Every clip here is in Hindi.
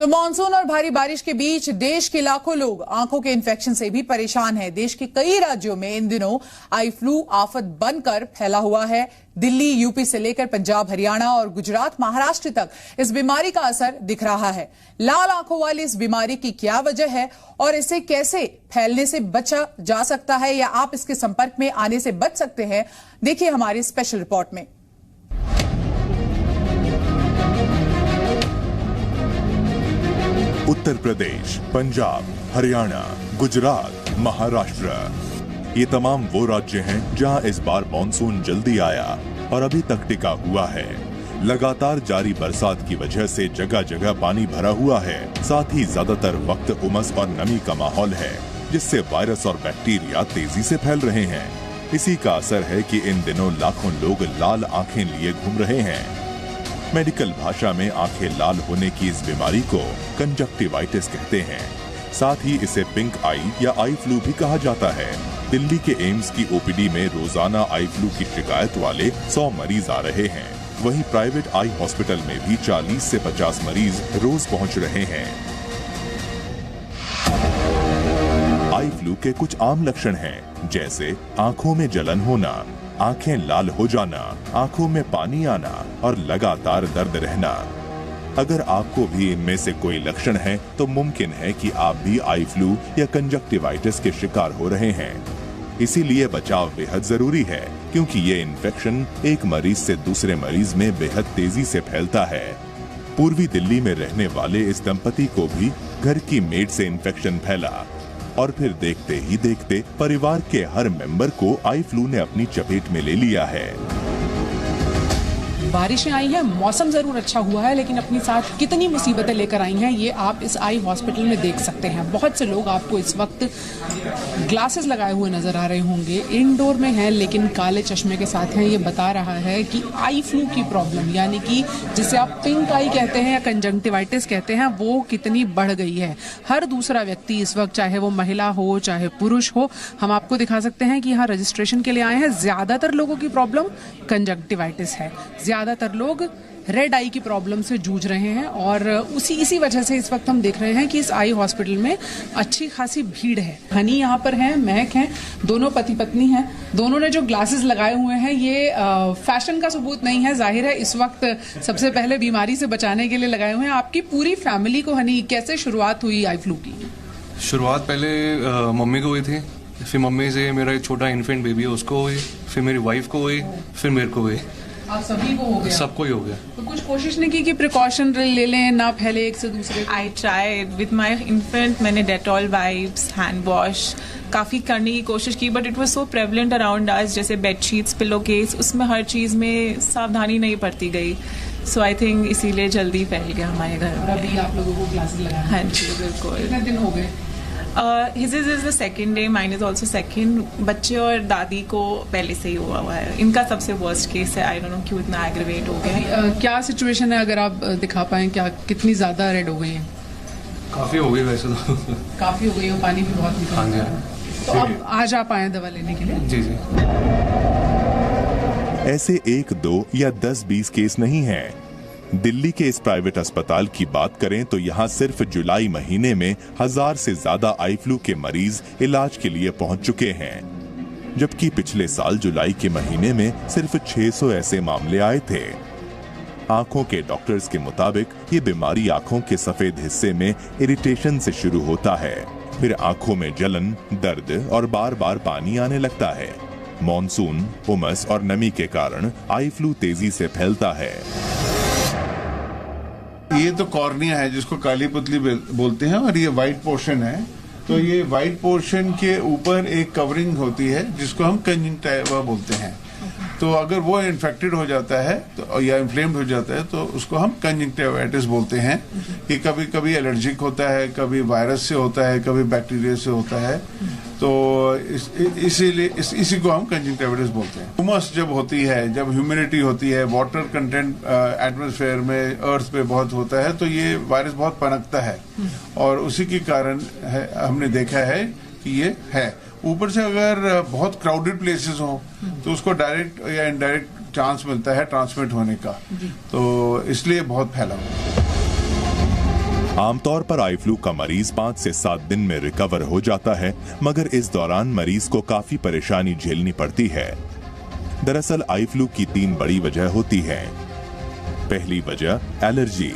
तो मानसून और भारी बारिश के बीच देश के लाखों लोग आंखों के इन्फेक्शन से भी परेशान हैं। देश के कई राज्यों में इन दिनों आई फ्लू आफत बनकर फैला हुआ है। दिल्ली, यूपी से लेकर पंजाब, हरियाणा और गुजरात, महाराष्ट्र तक इस बीमारी का असर दिख रहा है। लाल आंखों वाली इस बीमारी की क्या वजह है और इसे कैसे फैलने से बचा जा सकता है या आप इसके संपर्क में आने से बच सकते हैं, देखिए हमारी स्पेशल रिपोर्ट में। उत्तर प्रदेश, पंजाब, हरियाणा, गुजरात, महाराष्ट्र, ये तमाम वो राज्य हैं जहां इस बार मॉनसून जल्दी आया और अभी तक टिका हुआ है। लगातार जारी बरसात की वजह से जगह जगह पानी भरा हुआ है। साथ ही ज्यादातर वक्त उमस और नमी का माहौल है, जिससे वायरस और बैक्टीरिया तेजी से फैल रहे हैं। इसी का असर है कि इन दिनों लाखों लोग लाल आंखें लिए घूम रहे हैं। मेडिकल भाषा में आंखें लाल होने की इस बीमारी को कंजक्टिवाइटिस कहते हैं। साथ ही इसे पिंक आई या आई फ्लू भी कहा जाता है। दिल्ली के एम्स की ओपीडी में रोजाना आई फ्लू की शिकायत वाले 100 मरीज आ रहे हैं। वहीं प्राइवेट आई हॉस्पिटल में भी 40 से 50 मरीज रोज पहुंच रहे हैं। आई फ्लू के कुछ आम लक्षण हैं, जैसे आंखों में जलन होना, आंखें लाल हो जाना, आंखों में पानी आना और लगातार दर्द रहना। अगर आपको भी इनमें से कोई लक्षण है तो मुमकिन है कि आप भी आई फ्लू या कंजक्टिवाइटिस के शिकार हो रहे हैं। इसीलिए बचाव बेहद जरूरी है, क्योंकि ये इन्फेक्शन एक मरीज से दूसरे मरीज में बेहद तेजी से फैलता है। पूर्वी दिल्ली में रहने वाले इस दंपति को भी घर की मेड से इन्फेक्शन फैला और फिर देखते ही देखते परिवार के हर मेंबर को आई फ्लू ने अपनी चपेट में ले लिया है। बारिशें आई हैं, मौसम जरूर अच्छा हुआ है, लेकिन अपनी साथ कितनी मुसीबतें लेकर आई हैं ये आप इस आई हॉस्पिटल में देख सकते हैं। बहुत से लोग आपको इस वक्त ग्लासेस लगाए हुए नजर आ रहे होंगे, इंडोर में हैं लेकिन काले चश्मे के साथ हैं। ये बता रहा है कि आई फ्लू की प्रॉब्लम, यानी कि जिसे आप पिंक आई कहते हैं या कंजंक्टिवाइटिस कहते हैं, वो कितनी बढ़ गई है। हर दूसरा व्यक्ति इस वक्त, चाहे वो महिला हो चाहे पुरुष हो, हम आपको दिखा सकते हैं कि यहाँ रजिस्ट्रेशन के लिए आए हैं। ज्यादातर लोगों की प्रॉब्लम कंजंक्टिवाइटिस है, ज्यादातर लोग रेड आई की प्रॉब्लम से जूझ रहे हैं और इसी वजह से इस वक्त हम देख रहे हैं कि इस आई हॉस्पिटल में अच्छी खासी भीड़ है। हनी यहाँ पर हैं, महक हैं, दोनों पति पत्नी हैं। दोनों ने जो ग्लासेस लगाए हुए हैं ये फैशन का सबूत नहीं है, जाहिर है इस वक्त सबसे पहले बीमारी से बचाने के लिए लगाए हुए हैं। आपकी पूरी फैमिली को हनी कैसे शुरुआत हुई आई फ्लू की? शुरुआत पहले मम्मी को हुई थी, फिर मम्मी से मेरा एक छोटा इन्फेंट बेबी है उसको हुई, फिर मेरी वाइफ को हुई, फिर मेरे को हुई। आप सभी को हो गया? सबको ही हो गया। तो कुछ कोशिश नहीं की कि प्रिकॉशन ले लें, ना फैले एक से दूसरे? I tried with my infant, मैंने डेटॉल वाइप्स, हैंड वॉश काफ़ी करने की कोशिश की, but it was so prevalent around us, जैसे बेडशीट्स, पिलो केस, उसमें हर चीज़ में सावधानी नहीं बरती गई। सो आई थिंक इसीलिए जल्दी फैल गया हमारे घर में। अभी आप लोगों को क्लासेस लगाए? हाँ जी बिल्कुल। कितने दिन हो गए? His is the second day, mine is also second. बच्चे और दादी को पहले से ही हुआ है। इनका सबसे वर्स्ट केस है। आई डोंट नो क्यों इतना एग्रीवेट हो गया। क्या सिचुएशन है, अगर आप दिखा पाएं, क्या कितनी ज्यादा रेड हो गई है? काफी हो गई वैसे तो। काफी हो गई है, पानी भी बहुत निकल रहा है। तो अब आज आप आए दवा लेने के लिए? जी जी। ऐसे 1, 2 या 10-20 केस नहीं है। दिल्ली के इस प्राइवेट अस्पताल की बात करें तो यहाँ सिर्फ जुलाई महीने में 1000 से ज्यादा आई फ्लू के मरीज इलाज के लिए पहुंच चुके हैं, जबकि पिछले साल जुलाई के महीने में सिर्फ 600 ऐसे मामले आए थे। आंखों के डॉक्टर्स के मुताबिक ये बीमारी आंखों के सफेद हिस्से में इरिटेशन से शुरू होता है, फिर आंखों में जलन, दर्द और बार बार पानी आने लगता है। मॉनसून, उमस और नमी के कारण आई फ्लू तेजी से फैलता है। ये तो कॉर्निया है जिसको काली पुतली बोलते हैं, और ये वाइट पोर्शन है। तो ये वाइट पोर्शन के ऊपर एक कवरिंग होती है जिसको हम कंजंक्टिवा बोलते हैं। तो अगर वो इन्फेक्टेड हो जाता है तो या इन्फ्लेम्ड हो जाता है तो उसको हम कंजंक्टिवाइटिस बोलते हैं। ये कभी कभी एलर्जिक होता है, कभी वायरस से होता है, कभी बैक्टीरिया से होता है। तो इसीलिए इसी को हम कंजंक्टिवाइटिस बोलते हैं। उमस जब होती है, जब ह्यूमिडिटी होती है, वाटर कंटेंट एटमॉस्फेयर में, अर्थ पे बहुत होता है, तो ये वायरस बहुत पनपता है और उसी के कारण हमने देखा है कि ये है। ऊपर से अगर बहुत क्राउडेड प्लेसेस हो तो उसको डायरेक्ट या इनडायरेक्ट चांस मिलता है ट्रांसमिट होने का, तो इसलिए बहुत फैला हुआ है। आमतौर पर आई फ्लू का मरीज 5 से 7 दिन में रिकवर हो जाता है, मगर इस दौरान मरीज को काफी परेशानी झेलनी पड़ती है। दरअसल आई फ्लू की 3 बड़ी वजह होती है। पहली वजह एलर्जी,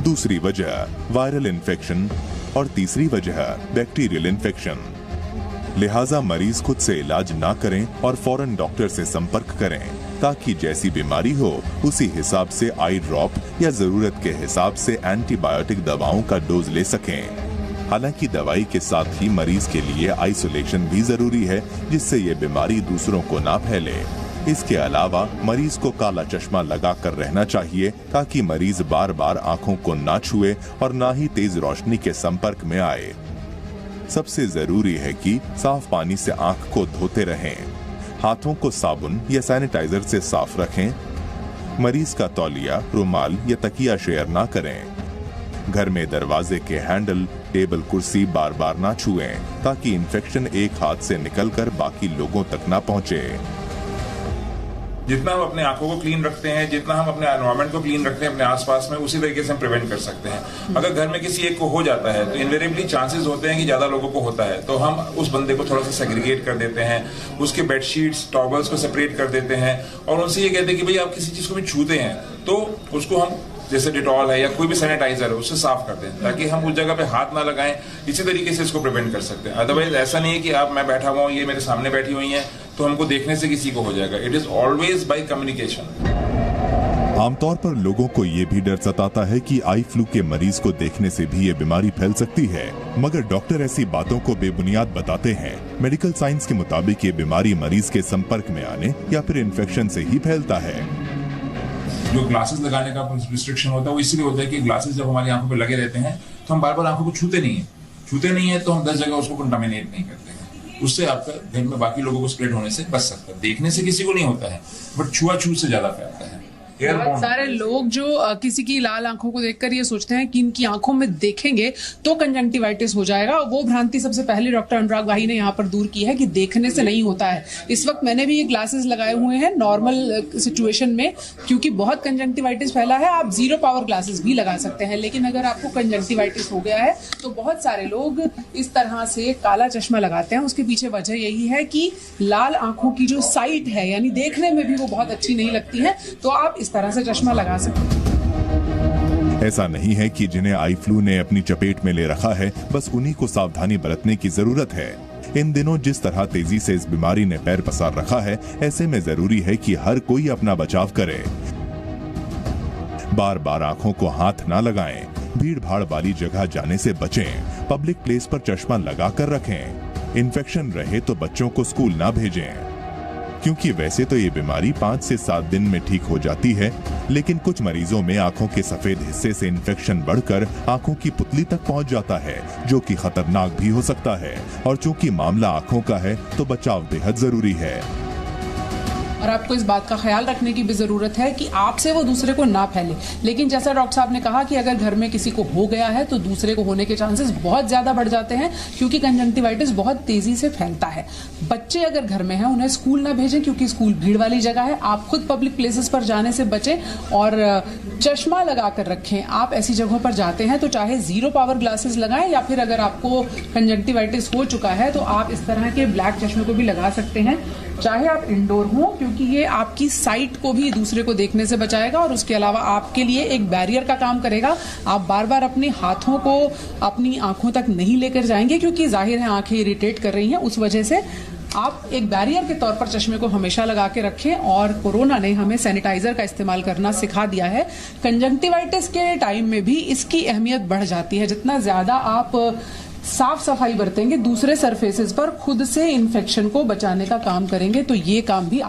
दूसरी वजह वायरल इन्फेक्शन और तीसरी वजह बैक्टीरियल इन्फेक्शन। लिहाजा मरीज खुद से इलाज ना करें और फौरन डॉक्टर से संपर्क करें, ताकि जैसी बीमारी हो उसी हिसाब से आई ड्रॉप या जरूरत के हिसाब से एंटीबायोटिक दवाओं का डोज ले सकें। हालांकि दवाई के साथ ही मरीज के लिए आइसोलेशन भी जरूरी है, जिससे ये बीमारी दूसरों को ना फैले। इसके अलावा मरीज को काला चश्मा लगा कर रहना चाहिए, ताकि मरीज बार बार आंखों को ना छुए और ना ही तेज रोशनी के संपर्क में आए। सबसे जरूरी है कि साफ पानी से आंख को धोते रहें, हाथों को साबुन या सैनिटाइजर से साफ रखें, मरीज का तौलिया, रुमाल या तकिया शेयर ना करें। घर में दरवाजे के हैंडल, टेबल, कुर्सी बार बार ना छुएं, ताकि इन्फेक्शन एक हाथ से निकलकर बाकी लोगों तक ना पहुंचे। जितना हम अपने आंखों को क्लीन रखते हैं, जितना हम अपने एनवायरमेंट को क्लीन रखते हैं अपने आसपास में, उसी तरीके से हम प्रिवेंट कर सकते हैं। अगर घर में किसी एक को हो जाता है तो इनवेरिएबली चांसेस होते हैं कि ज्यादा लोगों को होता है, तो हम उस बंदे को थोड़ा सा सेग्रीगेट कर देते हैं, उसके बेडशीट्स, टॉवल्स को सेपरेट कर देते हैं और उनसे ये कहते हैं कि भाई आप किसी चीज को भी छूते हैं तो उसको हम जैसे डिटॉल है या कोई भी सैनिटाइजर है उससे साफ कर दें, ताकि हम उस जगह पे हाथ ना लगाएं। इसी तरीके से इसको प्रिवेंट कर सकते हैं। अदरवाइज ऐसा नहीं है कि आप मैं बैठा हुआ हूँ, ये मेरे सामने बैठी हुई हैं तो हमको देखने से किसी को हो जाएगा। It is always by communication. आमतौर पर लोगों को ये भी डर सताता है कि आई फ्लू के मरीज को देखने से भी ये बीमारी फैल सकती है, मगर डॉक्टर ऐसी बातों को बेबुनियाद बताते हैं। मेडिकल साइंस के मुताबिक ये बीमारी मरीज के संपर्क में आने या फिर इन्फेक्शन से ही फैलता है। जो ग्लासेस लगाने का रिस्ट्रिक्शन होता है वो इसलिए होता है कि ग्लासेस जब हमारी आंखों पे लगे रहते हैं तो हम बार बार आंखों को छूते नहीं है तो हम 10 जगह उसको कंटामिनेट नहीं करते हैं। उससे आपका घर में बाकी लोगों को स्प्रेड होने से बच सकता है। देखने से किसी को नहीं होता है, बट छुआछूत से ज्यादा फैलता है। बहुत सारे लोग जो किसी की लाल आंखों को देखकर ये सोचते हैं कि इनकी आंखों में देखेंगे तो कंजंक्टिवाइटिस हो जाएगा। वो भ्रांति सबसे पहले डॉक्टर अनुराग भाई ने यहाँ पर दूर की है कि देखने से नहीं होता है। इस वक्त मैंने भी ये ग्लासेस लगाए हुए हैं नॉर्मल सिचुएशन में, क्योंकि बहुत कंजंक्टिवाइटिस फैला है। आप 0 पावर ग्लासेस भी लगा सकते हैं, लेकिन अगर आपको कंजंक्टिवाइटिस हो गया है तो बहुत सारे लोग इस तरह से काला चश्मा लगाते हैं। उसके पीछे वजह यही है कि लाल आंखों की जो साइट है, यानी देखने में भी वो बहुत अच्छी नहीं लगती है, तो आप इस तरह से चश्मा लगा सकते हैं। ऐसा नहीं है कि जिन्हें आई फ्लू ने अपनी चपेट में ले रखा है बस उन्हीं को सावधानी बरतने की जरूरत है। इन दिनों जिस तरह तेजी से इस बीमारी ने पैर पसार रखा है, ऐसे में जरूरी है कि हर कोई अपना बचाव करे। बार बार आंखों को हाथ ना लगाएं, भीड़ भाड़ वाली जगह जाने से बचें, पब्लिक प्लेस पर चश्मा लगा कर रखें। इन्फेक्शन रहे तो बच्चों को स्कूल ना भेजें, क्योंकि वैसे तो ये बीमारी 5 से 7 दिन में ठीक हो जाती है, लेकिन कुछ मरीजों में आंखों के सफेद हिस्से से इन्फेक्शन बढ़कर आंखों की पुतली तक पहुंच जाता है, जो कि खतरनाक भी हो सकता है। और चूंकि मामला आंखों का है तो बचाव बेहद जरूरी है। और आपको इस बात का ख्याल रखने की भी जरूरत है कि आपसे वो दूसरे को ना फैले। लेकिन जैसा डॉक्टर साहब ने कहा कि अगर घर में किसी को हो गया है तो दूसरे को होने के चांसेस बहुत ज्यादा बढ़ जाते हैं, क्योंकि कंजंक्टिवाइटिस बहुत तेजी से फैलता है। बच्चे अगर घर में हैं उन्हें स्कूल ना भेजें, क्योंकि स्कूल भीड़ वाली जगह है। आप खुद पब्लिक प्लेसेस पर जाने से बचें और चश्मा लगा कर रखें। आप ऐसी जगहों पर जाते हैं तो चाहे 0 पावर ग्लासेस लगाएं, या फिर अगर आपको कंजंक्टिवाइटिस हो चुका है तो आप इस तरह के ब्लैक चश्मे को भी लगा सकते हैं, चाहे आप इंडोर हो, क्योंकि ये आपकी साइट को भी दूसरे को देखने से बचाएगा और उसके अलावा आपके लिए एक बैरियर का काम करेगा। आप बार बार अपने हाथों को अपनी आंखों तक नहीं लेकर जाएंगे, क्योंकि जाहिर है आंखें इरिटेट कर रही हैं। उस वजह से आप एक बैरियर के तौर पर चश्मे को हमेशा लगा के रखें। और कोरोना ने हमें सैनिटाइजर का इस्तेमाल करना सिखा दिया है। कंजंक्टिवाइटिस के टाइम में भी इसकी अहमियत बढ़ जाती है। जितना ज्यादा आप साफ सफाई बरतेंगे, दूसरे सरफेसेस पर खुद से इन्फेक्शन को बचाने का काम करेंगे, तो ये काम भी